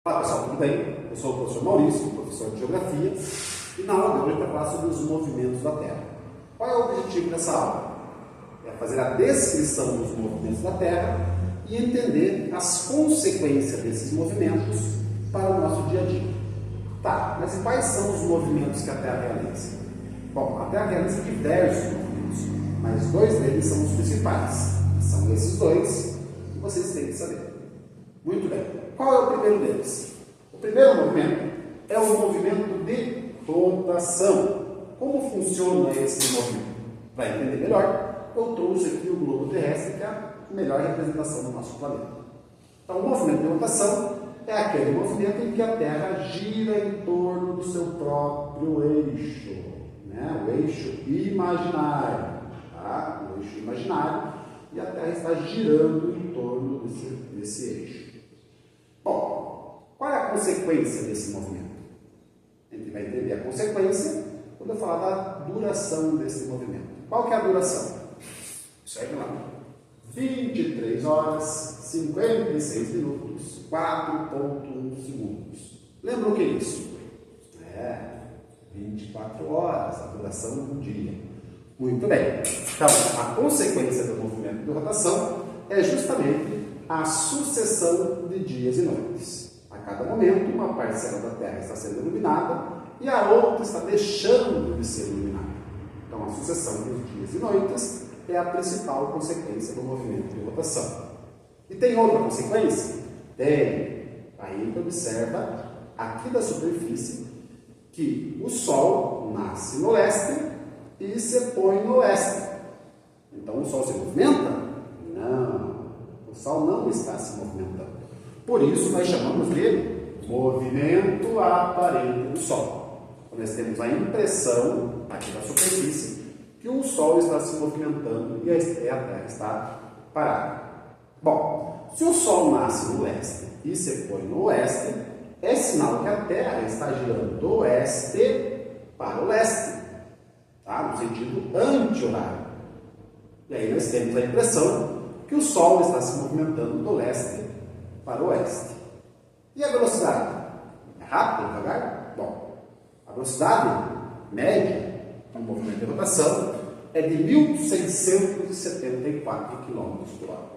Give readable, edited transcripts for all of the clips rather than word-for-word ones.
Olá pessoal, tudo bem? Eu sou o professor Maurício, professor de Geografia, e na aula de hoje eu vou falar sobre os movimentos da Terra. Qual é o objetivo dessa aula? É fazer a descrição dos movimentos da Terra e entender as consequências desses movimentos para o nosso dia a dia. Tá, mas e quais são os movimentos que a Terra realiza? Bom, a Terra realiza diversos movimentos, mas dois deles são os principais. São esses dois que vocês têm que saber. Muito bem. Qual é o primeiro deles? O primeiro movimento é o movimento de rotação. Como funciona esse movimento? Para entender melhor, eu trouxe aqui o globo terrestre, que é a melhor representação do nosso planeta. Então, o movimento de rotação é aquele movimento em que a Terra gira em torno do seu próprio eixo, né? O eixo imaginário, tá? O eixo imaginário, e a Terra está girando em torno desse eixo. Bom, qual é a consequência desse movimento? A gente vai entender a consequência quando eu falar da duração desse movimento. Qual que é a duração? Segue lá. 23 horas, 56 minutos, 4,1 segundos. Lembra o que é isso? 24 horas, a duração do dia. Muito bem. Então, a consequência do movimento de rotação é justamente a sucessão de dias e noites. A cada momento, uma parcela da Terra está sendo iluminada e a outra está deixando de ser iluminada. Então, a sucessão dos dias e noites é a principal consequência do movimento de rotação. E tem outra consequência? Tem. Aí a gente observa aqui da superfície que o Sol nasce no leste e se põe no oeste. Então, o Sol se movimenta? Não. O Sol não está se movimentando. Por isso, nós chamamos de movimento aparente do Sol. Então, nós temos a impressão, aqui da superfície, que o Sol está se movimentando e a Terra está parada. Bom, se o Sol nasce no leste e se põe no oeste, é sinal que a Terra está girando do oeste para o leste, tá? No sentido anti-horário. E aí nós temos a impressão que o Sol está se movimentando do leste para o oeste. E a velocidade? É rápido, devagar? Bom, a velocidade média do movimento de rotação é de 1.674 km por hora.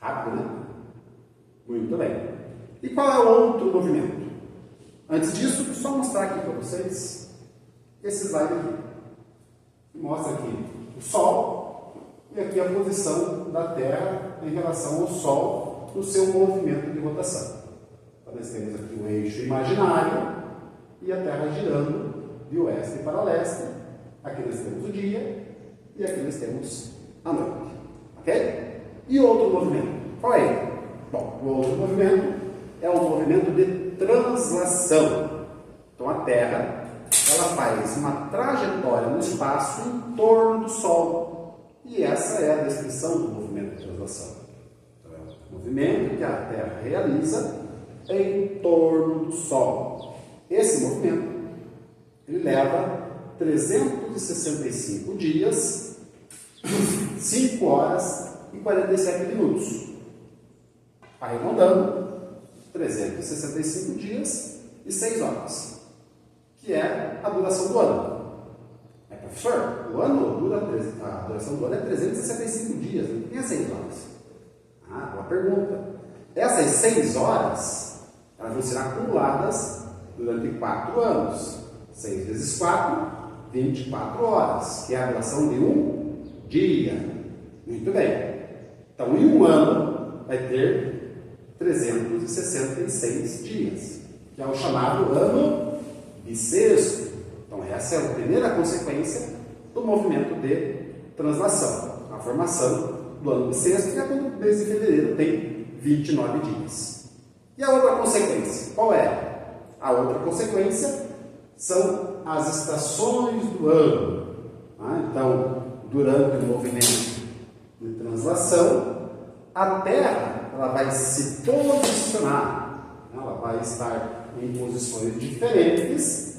Rápido, né? Muito bem. E qual é o outro movimento? Antes disso, só mostrar aqui para vocês esse slide aqui. Mostra aqui o Sol e aqui a posição da Terra em relação ao Sol no seu movimento de rotação. Então, nós temos aqui o eixo imaginário e a Terra girando de oeste para leste. Aqui nós temos o dia e aqui nós temos a noite. Ok? E outro movimento? Qual é ele? Bom, o outro movimento é o movimento de translação. Então, a Terra ela faz uma trajetória no espaço em torno do Sol. E essa é a descrição do movimento de translação. Então, é um movimento que a Terra realiza em torno do Sol. Esse movimento ele leva 365 dias, 5 horas e 47 minutos. Arredondando, 365 dias e 6 horas, que é a duração do ano. Professor, a duração do ano é 365 dias, não tem 6 horas. Boa pergunta. Essas 6 horas, elas vão ser acumuladas durante 4 anos. 6 vezes 4, 24 horas, que é a duração de um dia. Muito bem. Então, em um ano, vai ter 366 dias, que é o chamado ano bissexto. Então, essa é a primeira consequência do movimento de translação, a formação do ano bissexto, que é quando o mês de fevereiro tem 29 dias. E a outra consequência, qual é? A outra consequência são as estações do ano. Então, durante o movimento de translação, a Terra ela vai se posicionar, ela vai estar em posições diferentes,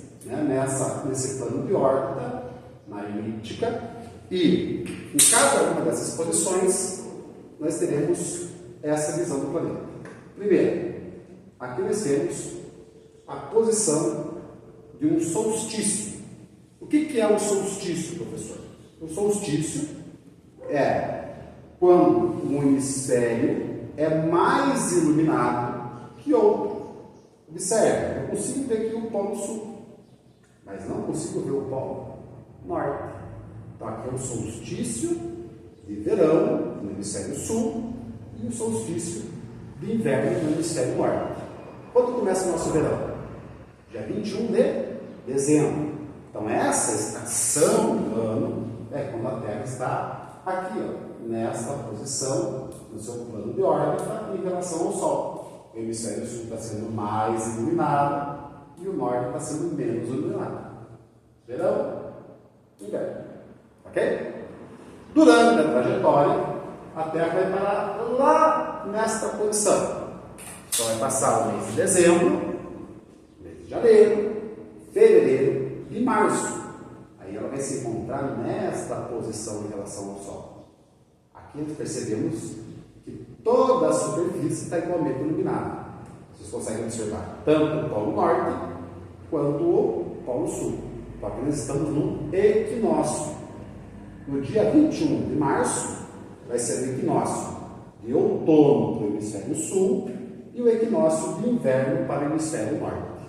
nesse plano de órbita, na elíptica, e em cada uma dessas posições nós teremos essa visão do planeta. Primeiro, aqui nós temos a posição de um solstício. O que é um solstício, professor? O solstício é quando um hemisfério é mais iluminado que outro. Observe, eu consigo ver aqui o polo sul, mas não consigo ver o polo norte. Então aqui é o solstício de verão no hemisfério sul e o solstício de inverno no hemisfério norte. Quando começa o nosso verão? Dia 21 de dezembro. Então essa estação do ano é quando a Terra está aqui, ó, nesta posição no seu plano de órbita em relação ao Sol. O hemisfério sul está sendo mais iluminado e o norte está sendo menos iluminado. Verão, inverno. Ok? Durante a trajetória, a Terra vai parar lá nesta posição. Então vai passar o mês de dezembro, mês de janeiro, fevereiro e março. Aí ela vai se encontrar nesta posição em relação ao Sol. Aqui nós percebemos que toda a superfície está igualmente iluminada. Vocês conseguem observar tanto o Polo Norte quanto o Polo Sul. Então aqui nós estamos no equinócio. No dia 21 de março vai ser o equinócio de outono para o hemisfério sul e o equinócio de inverno para o hemisfério norte.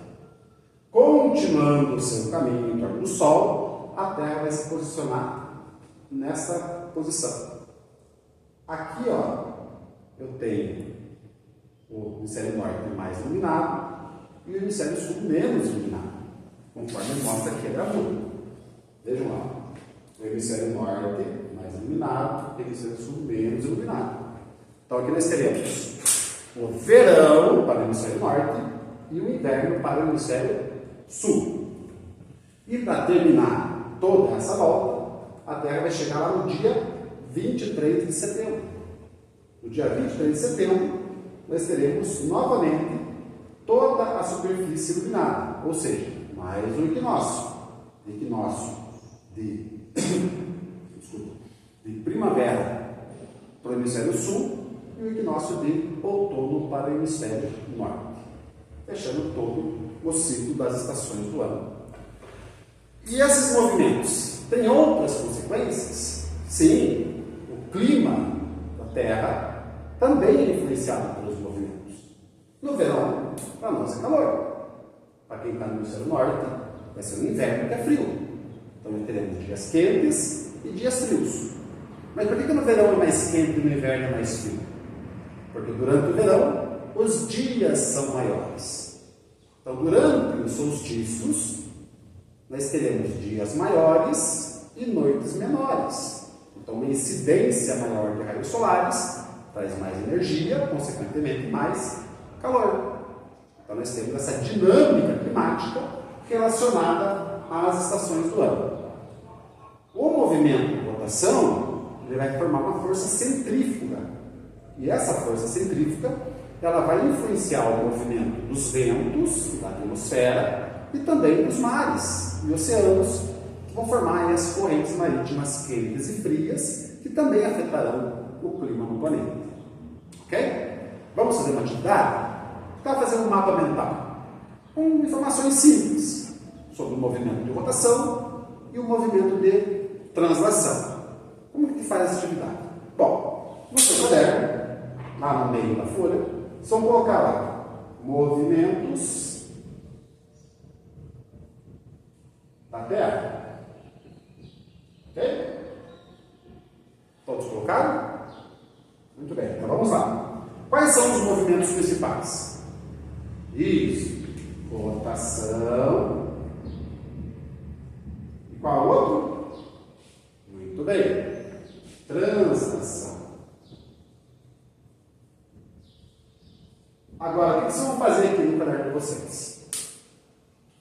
Continuando o seu caminho em torno do Sol, a Terra vai se posicionar nessa posição. Aqui, ó, eu tenho o hemisfério norte mais iluminado e o hemisfério sul menos iluminado, conforme mostra aqui a gravura. Vejam lá, o hemisfério norte mais iluminado e o hemisfério sul menos iluminado. Então aqui nós teremos o verão para o hemisfério norte e o inverno para o hemisfério sul. E para terminar toda essa volta, a Terra vai chegar lá no dia 23 de setembro. No dia 23 de setembro, nós teremos novamente toda a superfície iluminada, ou seja, mais um equinócio. Equinócio de primavera para o hemisfério sul e o equinócio de outono para o hemisfério norte, fechando todo o ciclo das estações do ano. E esses movimentos têm outras consequências? Sim, o clima da Terra também é influenciado pelos movimentos. No verão, para nós é calor. Para quem está no hemisfério norte, vai ser um inverno que é frio. Então teremos dias quentes e dias frios. Mas por que no verão é mais quente e no inverno é mais frio? Porque durante o verão os dias são maiores. Então durante os solstícios nós teremos dias maiores e noites menores. Então uma incidência maior de raios solares traz mais energia, consequentemente mais calor. Então nós temos essa dinâmica climática relacionada às estações do ano. O movimento de rotação ele vai formar uma força centrífuga. E essa força centrífuga ela vai influenciar o movimento dos ventos da atmosfera e também dos mares e oceanos, que vão formar aí as correntes marítimas quentes e frias, que também afetarão o clima no planeta. Ok? Vamos fazer uma atividade? Para fazer um mapa mental, com informações simples sobre o movimento de rotação e o movimento de translação. Como que faz essa atividade? Bom, no seu caderno, lá no meio da folha, só colocar lá movimentos da Terra. Ok? Todos colocaram? Muito bem, então vamos lá. Quais são os movimentos principais? Isso, rotação. E qual outro? Muito bem, translação. Agora, o que vocês vão fazer aqui no caderno de vocês?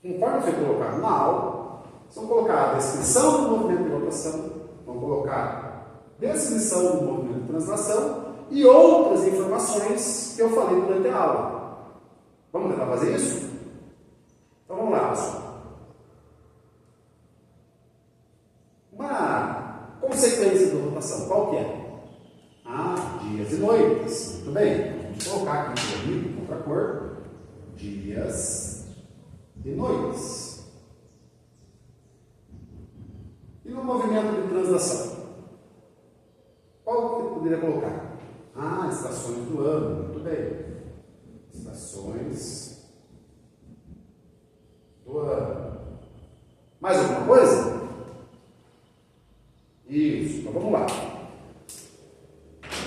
Conforme foi colocado na aula, vocês vão colocar a descrição do movimento de rotação, vão colocar descrição do movimento de translação e outras informações que eu falei durante a aula. Vamos tentar fazer isso? Então vamos lá, pessoal. Uma consequência da rotação, qual que é? Dias e noites. Muito bem. Vamos colocar aqui outra cor. dias e noites. E no movimento de translação? Qual que eu poderia colocar? Ah, estações do ano, muito bem. Estações do ano. Mais alguma coisa? Isso, então vamos lá.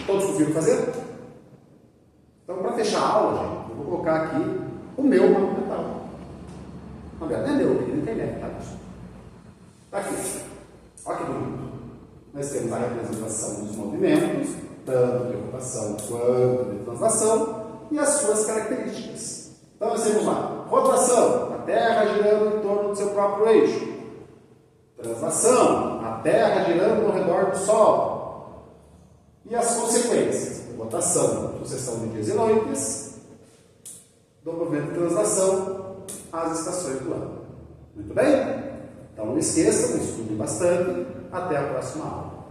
Todos conseguiram fazer? Então, para fechar a aula, gente, eu vou colocar aqui o meu mapa mental. Não é meu, eu queria internet, tá? Tá aqui. Olha que bonito. Nós temos a representação dos movimentos, tanto de rotação quanto de translação, e as suas características. Então, nós temos lá, rotação, a Terra girando em torno do seu próprio eixo. Translação, a Terra girando ao redor do Sol. E as consequências, rotação, sucessão de dias e noites, do movimento de translação, as estações do ano. Muito bem? Então, não esqueçam, estudem bastante. Até a próxima aula.